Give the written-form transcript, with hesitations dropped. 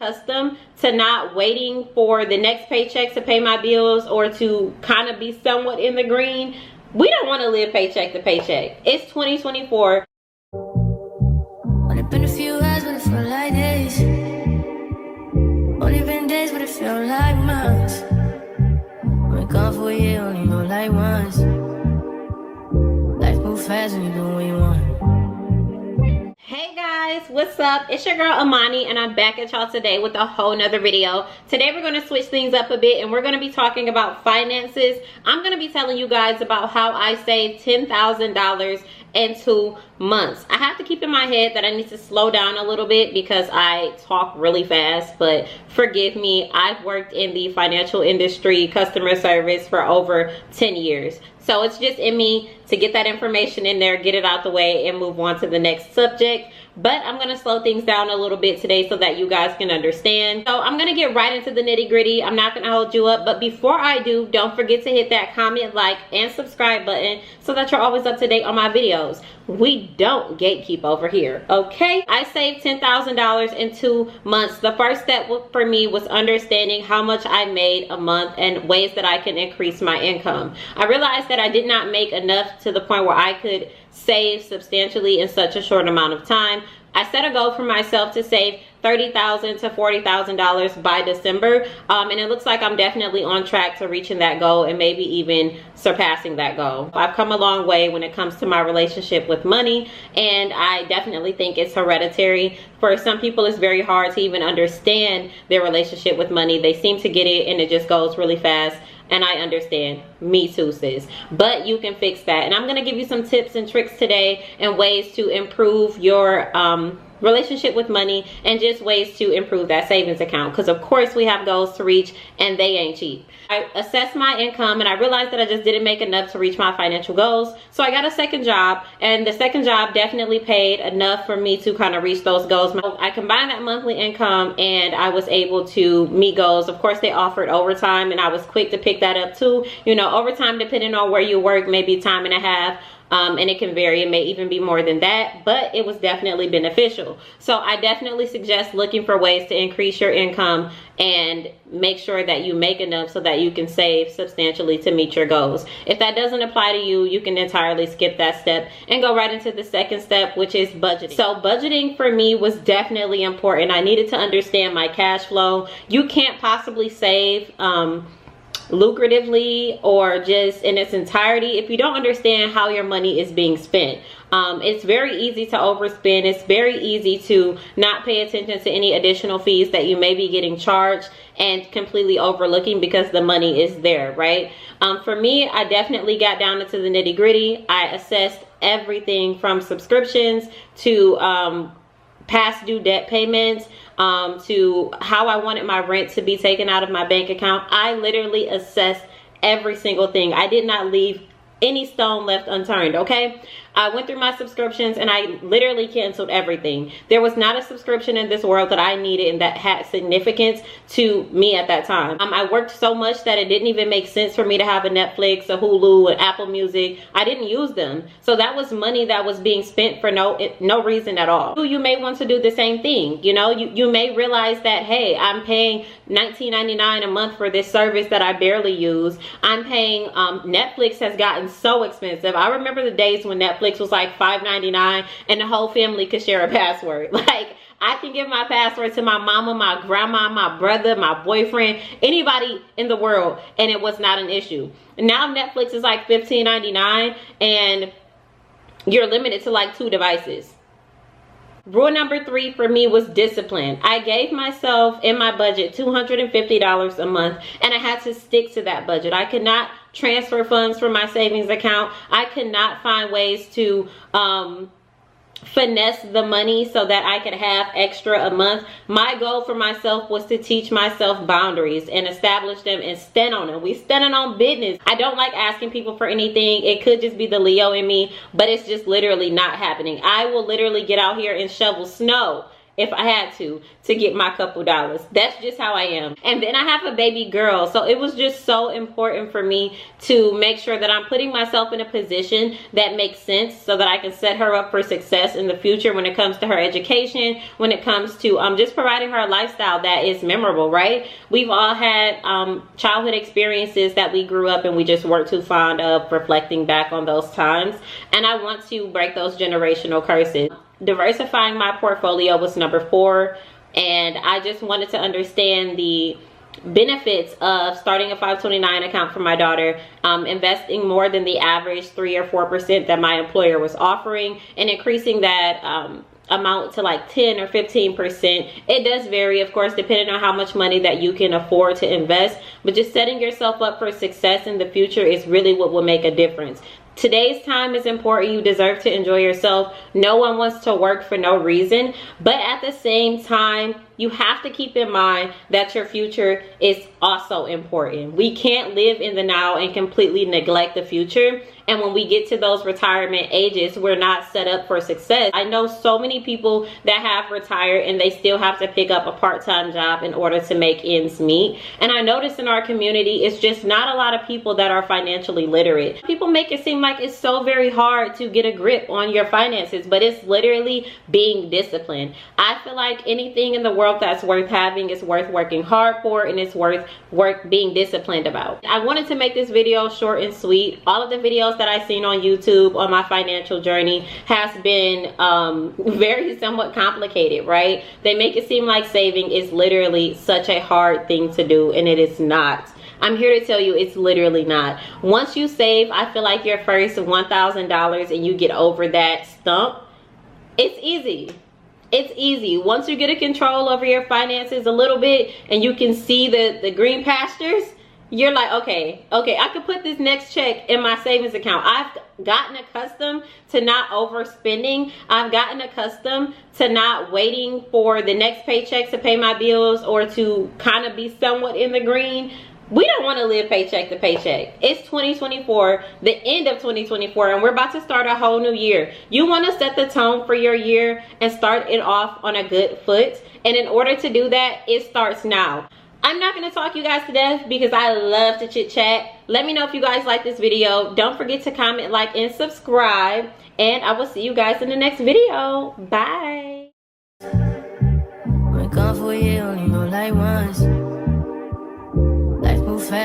accustomed to not waiting for the next paycheck to pay my bills or to kind of be somewhat in the green. We don't want to live paycheck to paycheck. It's 2024. Only been a few hours, but it felt like days. Only been days, but it felt like months. Been gone for a year, only know like once. Life moves fast when you do what you want. Hey guys, what's up? It's your girl Amani, and I'm back at y'all today with a whole nother video. Today we're going to switch things up a bit, and we're going to be talking about finances. I'm going to be telling you guys about how I saved $10,000 in 2 months. I have to keep in my head that I need to slow down a little bit because I talk really fast, but forgive me. I've worked in the financial industry, customer service for over 10 years. So it's just in me to get that information in there, get it out the way, and move on to the next subject. But I'm going to slow things down a little bit today so that you guys can understand. So I'm going to get right into the nitty gritty. I'm not going to hold you up. But before I do, don't forget to hit that comment, like, and subscribe button so that you're always up to date on my videos. We don't gatekeep over here, okay? I saved $10,000 in 2 months. The first step for me was understanding how much I made a month and ways that I can increase my income. I realized that I did not make enough to the point where I could save substantially in such a short amount of time. I set a goal for myself to save $30,000 to $40,000 by December, and it looks like I'm definitely on track to reaching that goal and maybe even surpassing that goal. I've come a long way when it comes to my relationship with money, and I definitely think it's hereditary. For some people, it's very hard to even understand their relationship with money. They seem to get it and it just goes really fast. And I understand. Me too, sis. But you can fix that. And I'm going to give you some tips and tricks today and ways to improve your relationship with money and just ways to improve that savings account. Because of course we have goals to reach and they ain't cheap. I assessed my income and I realized that I just didn't make enough to reach my financial goals. So I got a second job, and the second job definitely paid enough for me to kind of reach those goals. I combined that monthly income and I was able to meet goals. Of course they offered overtime and I was quick to pick that up too. You know, overtime, depending on where you work, maybe time and a half. And it can vary. It may even be more than that, but it was definitely beneficial. So I definitely suggest looking for ways to increase your income and make sure that you make enough so that you can save substantially to meet your goals. If that doesn't apply to you, you can entirely skip that step and go right into the second step, which is budgeting. So budgeting for me was definitely important. I needed to understand my cash flow. You can't possibly save lucratively or just in its entirety if you don't understand how your money is being spent. It's very easy to overspend. It's very easy to not pay attention to any additional fees that you may be getting charged and completely overlooking because the money is there, right? For me, I definitely got down into the nitty gritty. I assessed everything from subscriptions to past due debt payments, to how I wanted my rent to be taken out of my bank account. I literally assessed every single thing. I did not leave any stone left unturned, okay? I went through my subscriptions and I literally canceled everything. There was not a subscription in this world that I needed and that had significance to me at that time. I worked so much that it didn't even make sense for me to have a Netflix, a Hulu, an Apple Music. I didn't use them. So that was money that was being spent for no reason at all. You may want to do the same thing. You know, you may realize that, hey, I'm paying $19.99 a month for this service that I barely use. I'm paying, Netflix has gotten so expensive. I remember the days when Netflix was like $5.99 and the whole family could share a password. Like, I can give my password to my mama, my grandma, my brother, my boyfriend, anybody in the world, and it was not an issue. Now Netflix is like $15.99 and you're limited to like 2 devices. Rule number 3 for me was discipline. I gave myself in my budget $250 a month and I had to stick to that budget. I could not transfer funds from my savings account. I could not find ways to finesse the money so that I could have extra a month. My goal for myself was to teach myself boundaries and establish them and stand on them. We standing on business. I don't like asking people for anything. It could just be the Leo in me, but it's just literally not happening. I will literally get out here and shovel snow if I had to get my couple dollars. That's just how I am. And then I have a baby girl, so it was just so important for me to make sure that I'm putting myself in a position that makes sense so that I can set her up for success in the future when it comes to her education, when it comes to just providing her a lifestyle that is memorable, right? We've all had childhood experiences that we grew up and we just weren't too fond of reflecting back on those times, and I want to break those generational curses. Diversifying my portfolio was number 4, and I just wanted to understand the benefits of starting a 529 account for my daughter, investing more than the average 3 or 4% that my employer was offering, and increasing that amount to like 10 or 15%. It does vary, of course, depending on how much money that you can afford to invest, but just setting yourself up for success in the future is really what will make a difference. Today's time is important. You deserve to enjoy yourself. No one wants to work for no reason, but at the same time, you have to keep in mind that your future is also important. We can't live in the now and completely neglect the future. And when we get to those retirement ages, we're not set up for success. I know so many people that have retired and they still have to pick up a part-time job in order to make ends meet. And I notice in our community, it's just not a lot of people that are financially literate. People make it seem like it's so very hard to get a grip on your finances, but it's literally being disciplined. I feel like anything in the world that's worth having is worth working hard for, and it's worth being disciplined about. I wanted to make this video short and sweet. All of the videos that I've seen on YouTube on my financial journey has been very somewhat complicated, right? They make it seem like saving is literally such a hard thing to do, and it is not. I'm here to tell you it's literally not. Once you save, I feel like your first $1,000 and you get over that stump, it's easy. It's easy. Once you get a control over your finances a little bit and you can see the green pastures, you're like, okay, I could put this next check in my savings account. I've gotten accustomed to not overspending. I've gotten accustomed to not waiting for the next paycheck to pay my bills or to kind of be somewhat in the green. We don't want to live paycheck to paycheck. It's 2024, the end of 2024, and we're about to start a whole new year. You want to set the tone for your year and start it off on a good foot. And in order to do that, it starts now. I'm not going to talk you guys to death because I love to chit chat. Let me know if you guys like this video. Don't forget to comment, like, and subscribe. And I will see you guys in the next video. Bye. We're gone for a year, only know like once. Life move fast.